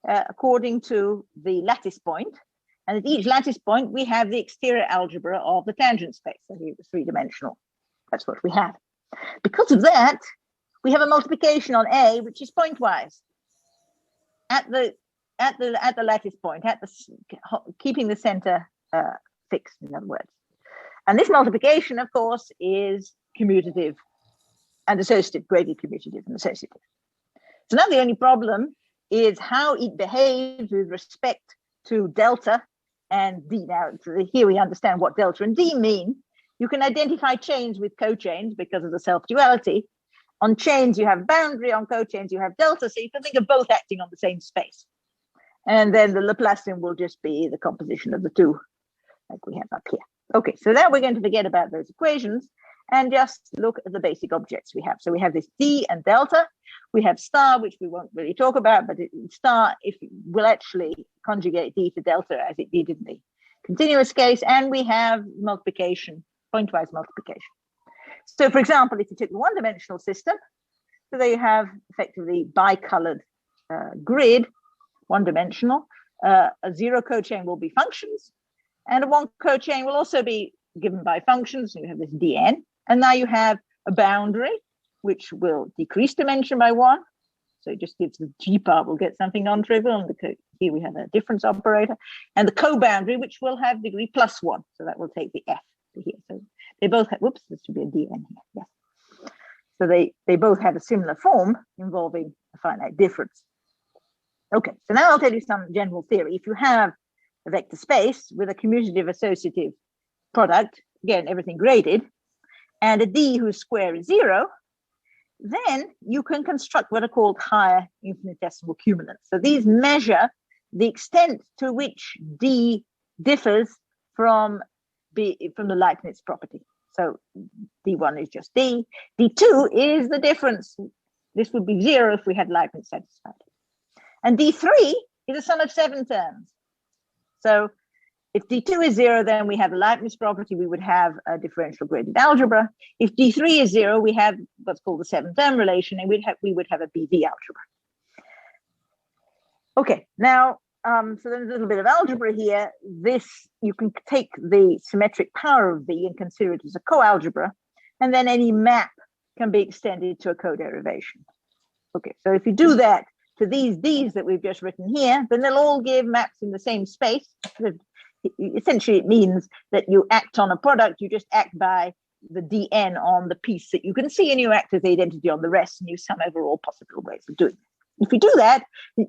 according to the lattice point. And at each lattice point, we have the exterior algebra of the tangent space. So here it's three-dimensional. That's what we have. Because of that, we have a multiplication on A, which is pointwise at the lattice point, keeping the center fixed, in other words. And this multiplication, of course, is commutative and associative, graded commutative and associative. So now the only problem is how it behaves with respect to delta and D. Now, here we understand what delta and D mean. You can identify chains with cochains because of the self-duality. On chains, you have boundary. On cochains, you have delta. So you can think of both acting on the same space. And then the Laplacian will just be the composition of the two, like we have up here. Okay, so now we're going to forget about those equations and just look at the basic objects we have. So we have this D and delta. We have star, which we won't really talk about, but star if will actually conjugate D to delta as it did in the continuous case. And we have multiplication, pointwise multiplication. So for example, if you took the one-dimensional system, so there you have effectively bicolored grid, one-dimensional. A zero cochain will be functions, and a one cochain will also be given by functions. So you have this Dn, and now you have a boundary, which will decrease dimension by one. So it just gives the G part, we'll get something non-trivial. And here we have a difference operator. And the co-boundary, which will have degree plus one. So that will take the F to here. So they both have, whoops, this should be a Dn here, yes. So they both have a similar form involving a finite difference. Okay, so now I'll tell you some general theory. If you have a vector space with a commutative associative product, again, everything graded, and a D whose square is 0, then you can construct what are called higher infinitesimal cumulants. So these measure the extent to which D differs from the Leibniz property. So D1 is just D. D2 is the difference. This would be 0 if we had Leibniz satisfied. And D3 is a sum of 7 terms. So if D2 is 0, then we have a Leibniz property, we would have a differential graded algebra. If D3 is 0, we have what's called the 7-term relation, and we would have a BV algebra. Okay, now, so there's a little bit of algebra here. This, you can take the symmetric power of V and consider it as a co-algebra, and then any map can be extended to a co-derivation. Okay, so if you do that to these Ds that we've just written here, then they'll all give maps in the same space. Essentially, it means that you act on a product, you just act by the dn on the piece that you can see, and you act as the identity on the rest, and you sum over all possible ways of doing it. If you do that,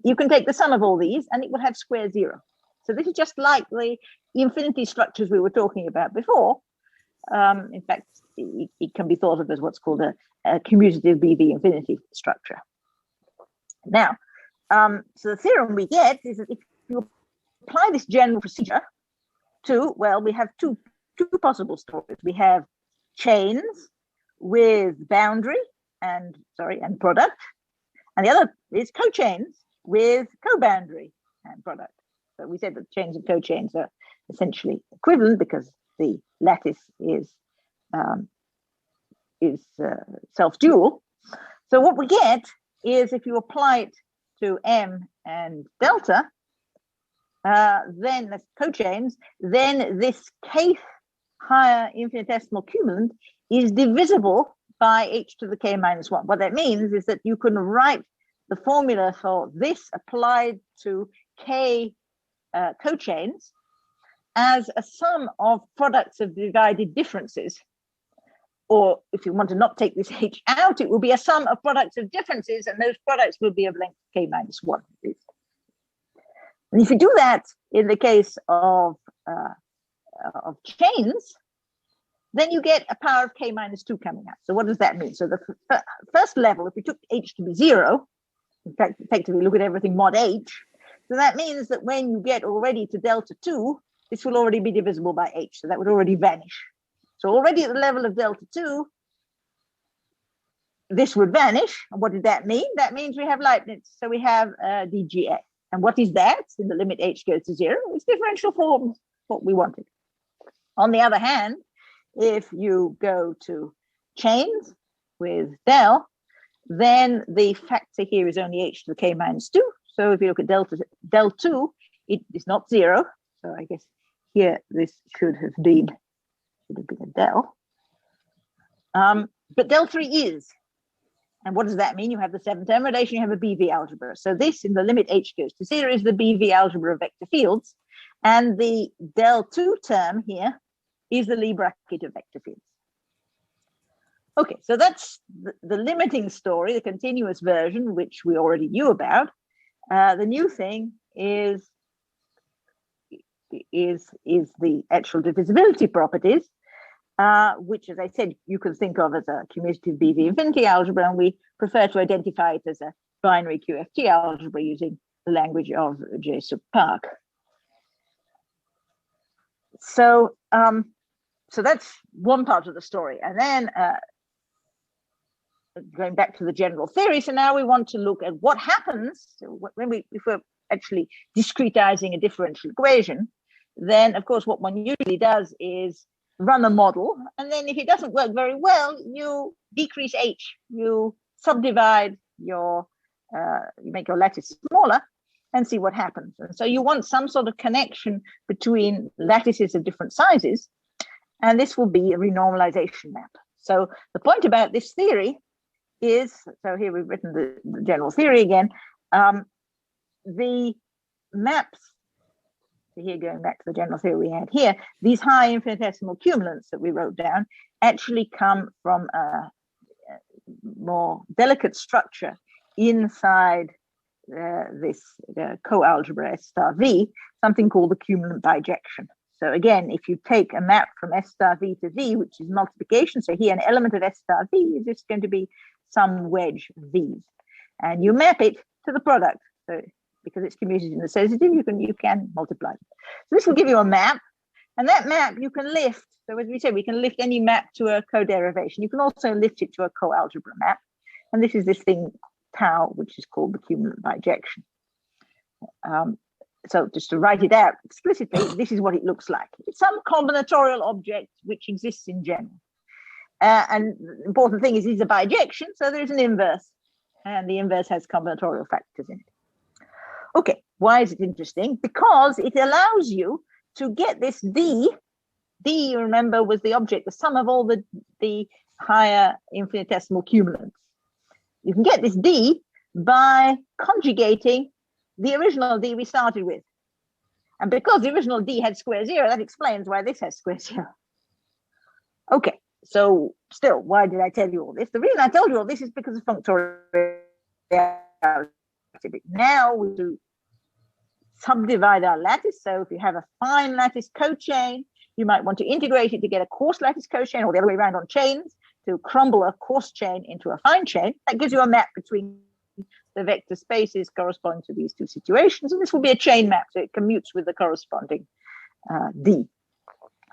you can take the sum of all these, and it will have square zero. So this is just like the infinity structures we were talking about before. In fact, it can be thought of as what's called a commutative BV infinity structure. Now, so the theorem we get is that if you apply this general procedure to, well, we have two possible stories. We have chains with boundary and product, and the other is cochains with co-boundary and product. So we said that chains and cochains are essentially equivalent because the lattice is self-dual. So what we get is, if you apply it to M and delta, then that's cochains, then this kth higher infinitesimal cumulant is divisible by h to the k minus 1. What that means is that you can write the formula for this applied to k cochains as a sum of products of divided differences. Or if you want to not take this h out, it will be a sum of products of differences, and those products will be of length k minus 1. And if you do that in the case of chains, then you get a power of k minus 2 coming out. So what does that mean? So the first level, if we took h to be 0, in fact, effectively look at everything mod h, so that means that when you get already to delta 2, this will already be divisible by h, so that would already vanish. So already at the level of delta 2, this would vanish. And what did that mean? That means we have Leibniz, so we have dGA. And what is that in the limit h goes to 0? It's differential form, what we wanted. On the other hand, if you go to chains with del, then the factor here is only h to the k minus 2. So if you look at del 2, it is not 0. So I guess here this should have been a del. But del 3 is. And what does that mean? You have the 7-term relation, you have a BV algebra. So this, in the limit h goes to 0, is the BV algebra of vector fields. And the del 2 term here is the Lie bracket of vector fields. Okay, so that's the limiting story, the continuous version, which we already knew about. The new thing is the actual divisibility properties, which, as I said, you can think of as a commutative BV infinity algebra, and we prefer to identify it as a binary QFT algebra using the language of J. sub Park. So, so that's one part of the story, and then going back to the general theory. So now we want to look at what happens when if we're actually discretizing a differential equation. Then, of course, what one usually does is run a model, and then if it doesn't work very well, you decrease h, you subdivide your, you make your lattice smaller and see what happens. And so you want some sort of connection between lattices of different sizes, and this will be a renormalization map. So the point about this theory is, so here we've written the general theory again, the maps, so here going back to the general theory we had here, these high infinitesimal cumulants that we wrote down actually come from a more delicate structure inside this co-algebra S star V, something called the cumulant bijection. So again, if you take a map from S star V to V, which is multiplication, so here an element of S star V is just going to be some wedge V's, and you map it to the product. So because it's commutative and associative, you can multiply it. So this will give you a map, and that map you can lift. So as we said, we can lift any map to a co-derivation. You can also lift it to a co-algebra map, and this is this thing tau, which is called the cumulant bijection. So just to write it out explicitly, this is what it looks like. It's some combinatorial object which exists in general. And the important thing is it's a bijection, so there's an inverse, and the inverse has combinatorial factors in it. Okay, why is it interesting? Because it allows you to get this D, you remember, was the object, the sum of all the higher infinitesimal cumulants. You can get this D by conjugating the original D we started with. And because the original D had square zero, that explains why this has square zero. Okay, So still, why did I tell you all this? The reason I told you all this is because of functoriality. Now we do subdivide our lattice. So if you have a fine lattice cochain, you might want to integrate it to get a coarse lattice cochain, or the other way around on chains, to crumble a coarse chain into a fine chain. That gives you a map between the vector spaces corresponding to these two situations. And this will be a chain map, so it commutes with the corresponding D.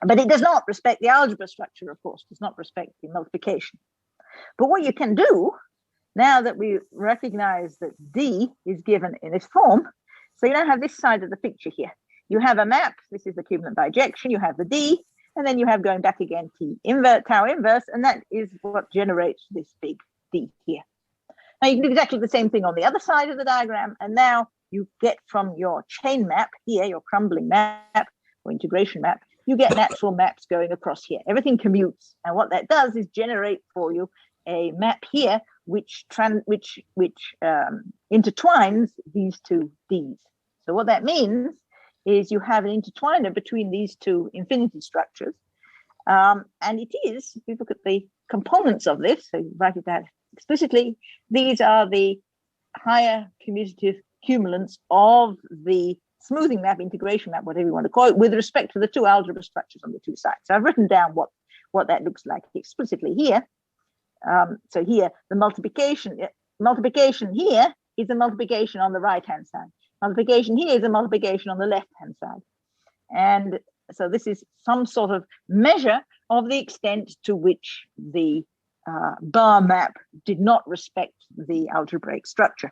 But it does not respect the algebra structure, of course, does not respect the multiplication. But what you can do, now that we recognize that D is given in this form, so you now have this side of the picture here. You have a map, this is the cumulant bijection, you have the D, and then you have going back again T inverse, tau inverse, and that is what generates this big D here. Now you can do exactly the same thing on the other side of the diagram, and now you get from your chain map here, your crumbling map or integration map, you get natural maps going across here. Everything commutes, and what that does is generate for you a map here which intertwines these two Ds. So what that means is you have an intertwiner between these two infinity structures, and it is, if you look at the components of this, so you write it out explicitly, these are the higher commutative cumulants of the smoothing map, integration map, whatever you want to call it, with respect to the two algebra structures on the two sides. So I've written down what that looks like explicitly here. So here, the multiplication here is a multiplication on the right-hand side. Multiplication here is a multiplication on the left-hand side. And so this is some sort of measure of the extent to which the bar map did not respect the algebraic structure.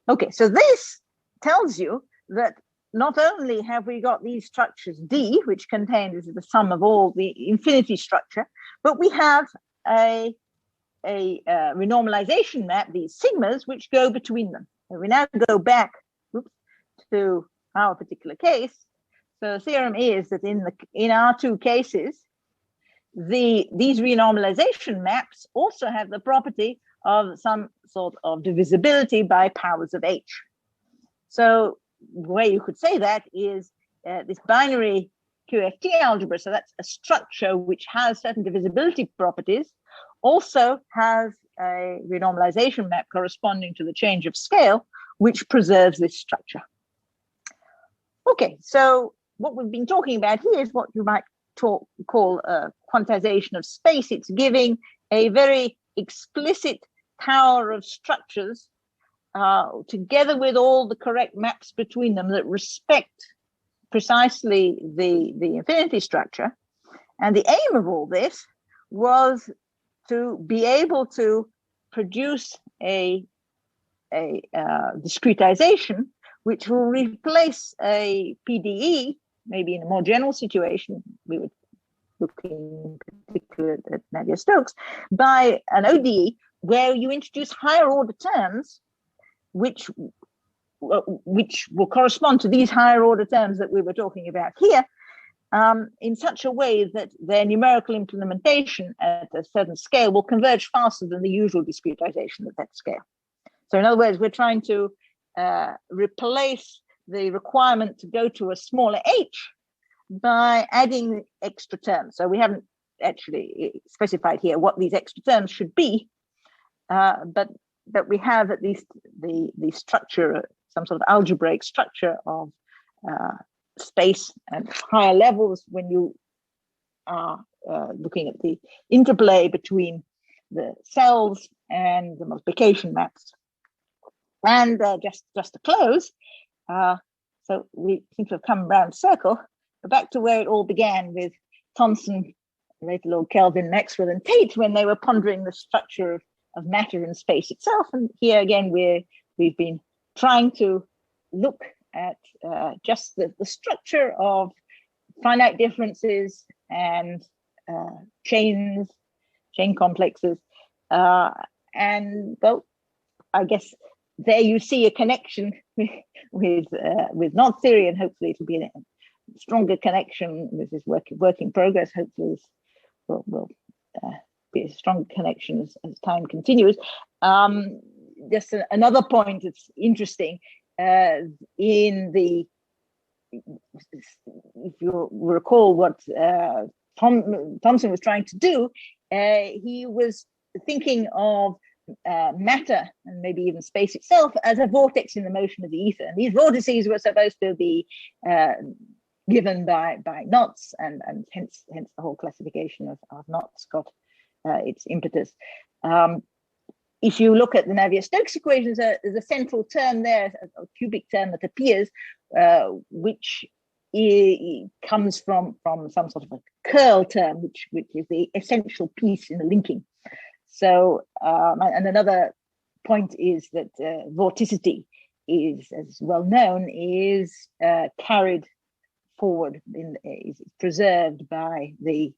Okay, so this tells you that not only have we got these structures D, which contain, this is the sum of all the infinity structure, but we have a renormalization map, these sigmas, which go between them. And we now go back to our particular case. So the theorem is that in our two cases, these renormalization maps also have the property of some sort of divisibility by powers of H. So the way you could say that is this binary QFT algebra, so that's a structure which has certain divisibility properties, also has a renormalization map corresponding to the change of scale, which preserves this structure. Okay, so what we've been talking about here is what you might call a quantization of space. It's giving a very explicit tower of structures together with all the correct maps between them that respect precisely the infinity structure. And the aim of all this was to be able to produce a discretization which will replace a PDE, maybe in a more general situation, we would look in particular at Navier-Stokes, by an ODE where you introduce higher order terms which will correspond to these higher order terms that we were talking about here, in such a way that their numerical implementation at a certain scale will converge faster than the usual discretization at that scale. So in other words, we're trying to replace the requirement to go to a smaller h by adding extra terms. So we haven't actually specified here what these extra terms should be, but we have at least the structure, some sort of algebraic structure of space at higher levels when you are looking at the interplay between the cells and the multiplication maps. And just to close, so we seem to have come round circle, back to where it all began with Thomson, later Lord Kelvin, Maxwell, and Tate, when they were pondering the structure of matter and space itself. And here again, we've been trying to look at just the structure of finite differences and chain complexes. And well, I guess there you see a connection with knot theory, and hopefully it'll be a stronger connection. This is work in progress. Hopefully this will be a strong connection as time continues. Just another point that's interesting, if you recall what Thomson was trying to do, he was thinking of matter and maybe even space itself as a vortex in the motion of the ether. And these vortices were supposed to be given by knots, and hence the whole classification of knots got its impetus. If you look at the Navier-Stokes equations, there's a central term there, a cubic term that appears, which comes from some sort of a curl term, which is the essential piece in the linking. So, and another point is that vorticity is, as well known, is carried forward, is preserved by the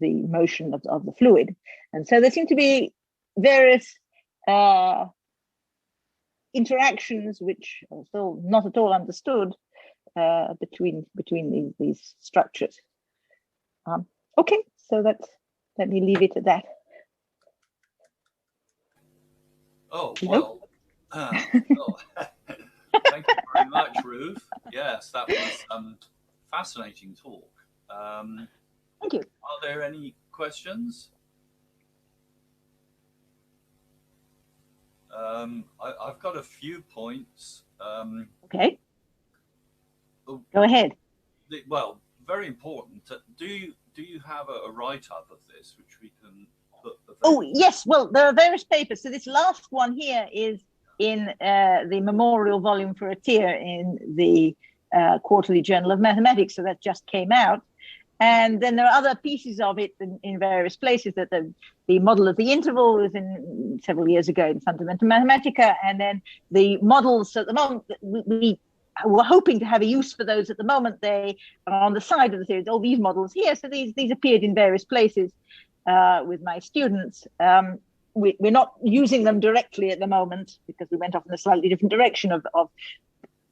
motion of the fluid. And so there seem to be various interactions which are still not at all understood between these structures. Okay, so let me leave it at that. Oh, well, thank you very much, Ruth. Yes, that was fascinating talk. Thank you. Are there any questions? I've got a few points. Okay. Go ahead. Well, very important. Do you have a write-up of this, which we can put? Oh, yes. Well, there are various papers. So this last one here is in the memorial volume for Attir in the Quarterly Journal of Mathematics. So that just came out. And then there are other pieces of it in various places. That the model of the interval was in several years ago in Fundamental Mathematica, and then the models at the moment we were hoping to have a use for those. At the moment, they are on the side of the series. All these models here, so these appeared in various places with my students. We're not using them directly at the moment because we went off in a slightly different direction of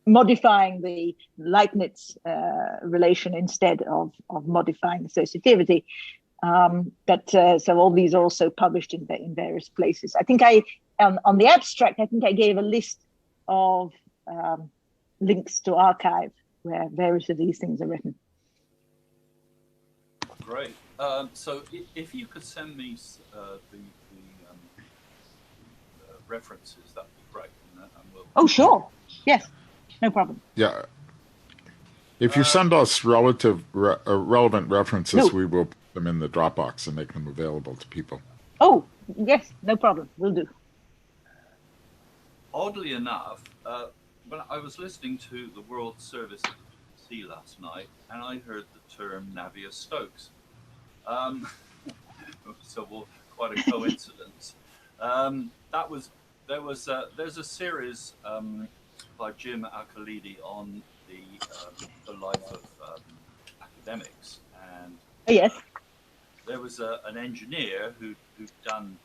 modifying the Leibniz relation instead of modifying associativity. So all these are also published in various places. I think on the abstract, I think I gave a list of links to archive where various of these things are written. Great. So if you could send me the references, that'd be great. And Oh, sure. Yes. No problem. Yeah. If you send us relevant references, we will put them in the Dropbox and make them available to people. Oh, yes, no problem. We'll do. Oddly enough, when I was listening to the World Service at the Sea last night, and I heard the term Navier-Stokes. So quite a coincidence. There's a series by Jim Al-Khalidi on the life of academics, and yes, there was an engineer who'd done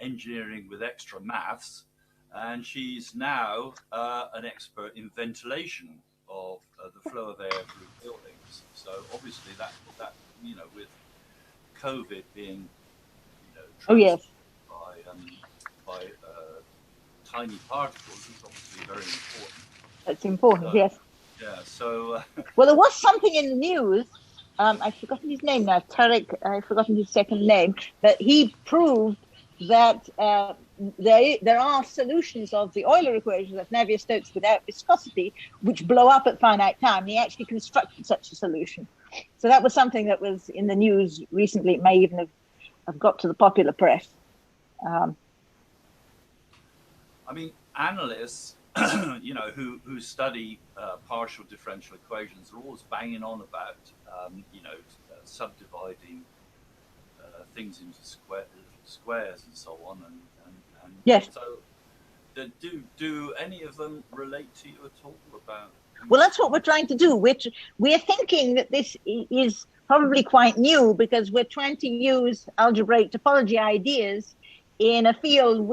engineering with extra maths, and she's now an expert in ventilation of the flow of air through buildings. So obviously that with COVID being oh yes, by tiny particles is obviously very important. That's important, yes. Yeah, so... well, there was something in the news, I've forgotten his name now, Tarek, I've forgotten his second name, but he proved that there are solutions of the Euler equations of Navier-Stokes without viscosity, which blow up at finite time. He actually constructed such a solution. So that was something that was in the news recently. It may even have got to the popular press. I mean, analysts, who study partial differential equations are always banging on about, subdividing things into squares and so on. And yes. So, do any of them relate to you at all about? Well, that's what we're trying to do. We're thinking that this is probably quite new because we're trying to use algebraic topology ideas in a field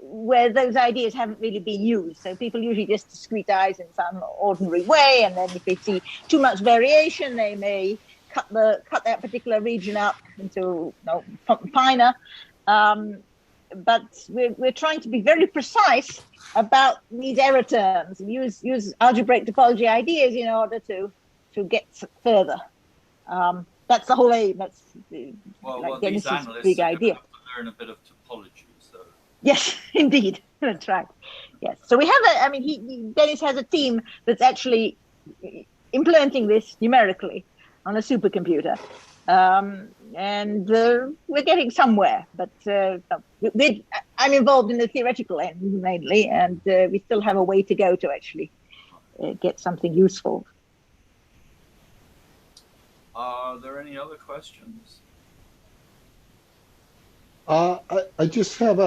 where those ideas haven't really been used. So people usually just discretize in some ordinary way, and then if they see too much variation, they may cut that particular region up into finer. But we're trying to be very precise about these error terms and use algebraic topology ideas in order to get further. That's the whole aim. That's Well, Dennis's these analysts big are idea. going to have to learn a bit of topology. So Yes, indeed. That's right. Yes. So we have Dennis has a team that's actually implementing this numerically on a supercomputer. And we're getting somewhere, but I'm involved in the theoretical end mainly, and we still have a way to go to actually get something useful. are there any other questions? I just have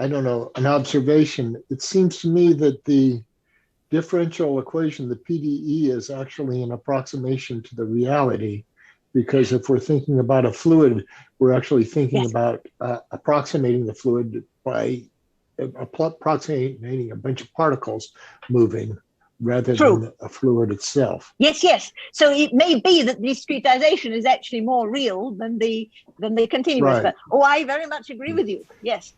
I don't know, an observation. It seems to me that the differential equation, the PDE, is actually an approximation to the reality, because if we're thinking about a fluid, we're actually thinking about approximating the fluid by approximating a bunch of particles moving rather than a fluid itself. Yes. So it may be that discretization is actually more real than the continuous. Right. But I very much agree with you. Yes.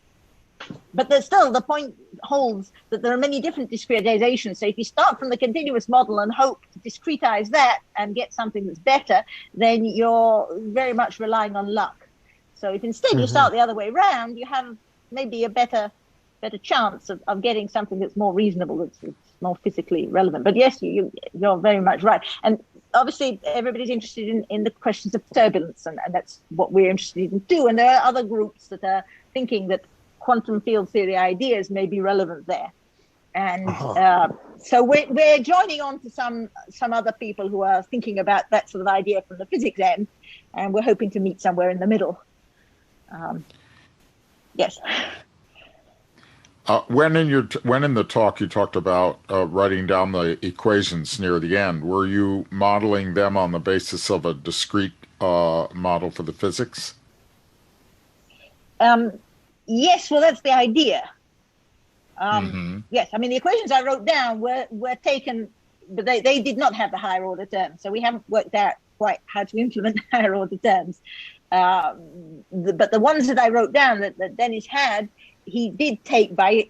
But there's still, the point holds that there are many different discretizations. So if you start from the continuous model and hope to discretize that and get something that's better, then you're very much relying on luck. So if instead you start the other way around, you have maybe a better chance of getting something that's more reasonable, that's more physically relevant. But yes, you're very much right. And obviously everybody's interested in the questions of turbulence, and that's what we're interested in too. And there are other groups that are thinking that quantum field theory ideas may be relevant there. And so we're joining on to some other people who are thinking about that sort of idea from the physics end, and we're hoping to meet somewhere in the middle. Yes. When in the talk you talked about writing down the equations near the end, were you modeling them on the basis of a discrete model for the physics? Yes, well, that's the idea. Yes, I mean, the equations I wrote down were taken, but they did not have the higher order terms. So we haven't worked out quite how to implement higher order terms. But the ones that I wrote down that Dennis had, he did take by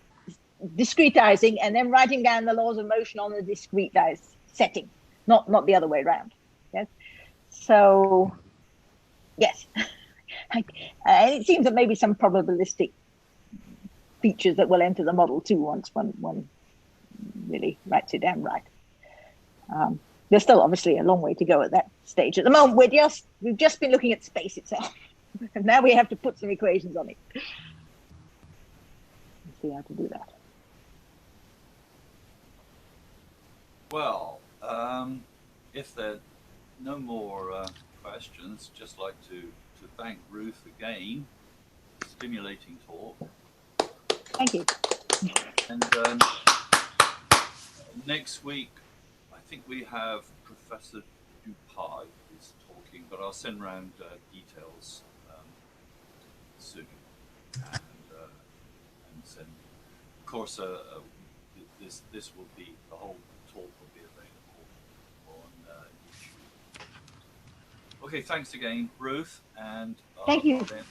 discretizing and then writing down the laws of motion on the discretized setting, not the other way around. Yes. So, yes. And it seems that maybe some probabilistic features that will enter the model too once one really writes it down right. There's still obviously a long way to go at that stage. At the moment, we've just been looking at space itself, and now we have to put some equations on it. See how to do that. Well, if there are no more questions, just like to thank Ruth again. Stimulating talk. Thank you. And next week, I think we have Professor Dupai is talking, but I'll send around details soon. And send. Of course, this will be, the whole talk will be available on YouTube. Okay, thanks again, Ruth, and thank you. I'll end